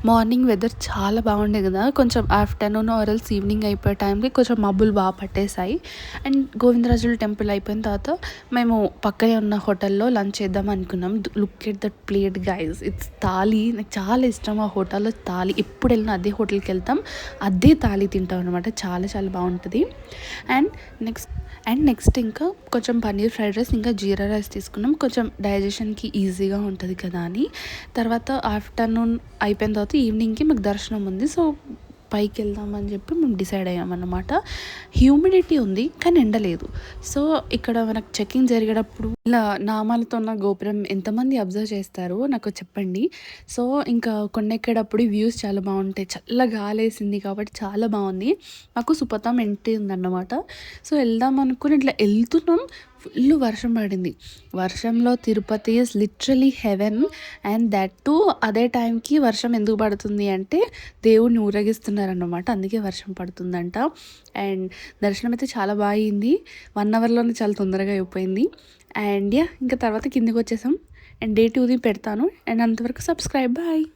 Morning weather చాలా బాగుండే కదా, కొంచెం ఆఫ్టర్నూన్ ఆర్ఎల్స్ ఈవినింగ్ అయిపోయే టైంకి కొంచెం మబ్బులు బాగా పట్టేశాయి. అండ్ గోవిందరాజుల టెంపుల్ అయిపోయిన తర్వాత మేము పక్కనే ఉన్న హోటల్లో లంచ్ చేద్దాం అనుకున్నాం. Look at that plate guys, it's thali. నాకు చాలా ఇష్టం ఆ హోటల్లో థాలీ. ఎప్పుడు వెళ్ళినా అదే హోటల్కి వెళ్తాం, అదే థాలీ తింటాం అనమాట. చాలా చాలా బాగుంటుంది. అండ్ నెక్స్ట్ ఇంకా కొంచెం పన్నీర్ ఫ్రైడ్ రైస్ ఇంకా జీరా రైస్ తీసుకున్నాం, కొంచెం డైజెషన్కి ఈజీగా ఉంటుంది కదా అని. తర్వాత ఆఫ్టర్నూన్ అయిపోయిన తర్వాత ఈవినింగ్కి మాకు దర్శనం ఉంది, సో పైకి వెళ్దామని చెప్పి మేము డిసైడ్ అయ్యామన్నమాట. హ్యూమిడిటీ ఉంది కానీ ఎండలేదు. సో ఇక్కడ మనకు చెకింగ్ జరిగేటప్పుడు ఇలా నామాలతో ఉన్న గోపురం ఎంతమంది అబ్జర్వ్ చేస్తారో నాకు చెప్పండి. సో ఇంకా కొండెక్కేటప్పుడు వ్యూస్ చాలా బాగుంటాయి, చల్ల గాలి వేసింది కాబట్టి చాలా బాగుంది. మాకు సుపథం ఎంట్రీ ఉందన్నమాట. సో వెళ్దాం అనుకుని ఇట్లా వెళ్తున్నాం, ఫుల్ వర్షం పడింది. వర్షంలో Tirupati is literally heaven. And that to అదే టైంకి వర్షం ఎందుకు పడుతుంది అంటే దేవుడిని ఊరేగిస్తున్నారన్నమాట, అందుకే వర్షం పడుతుందంట. అండ్ దర్శనం అయితే చాలా బాగా అయింది, 1 అవర్లోనే చాలా తొందరగా అయిపోయింది. అండ్ ఇంకా తర్వాత కిందికి వచ్చేసాం. అండ్ డే 2ది పెడతాను. అండ్ అంతవరకు సబ్స్క్రైబ్. బాయ్.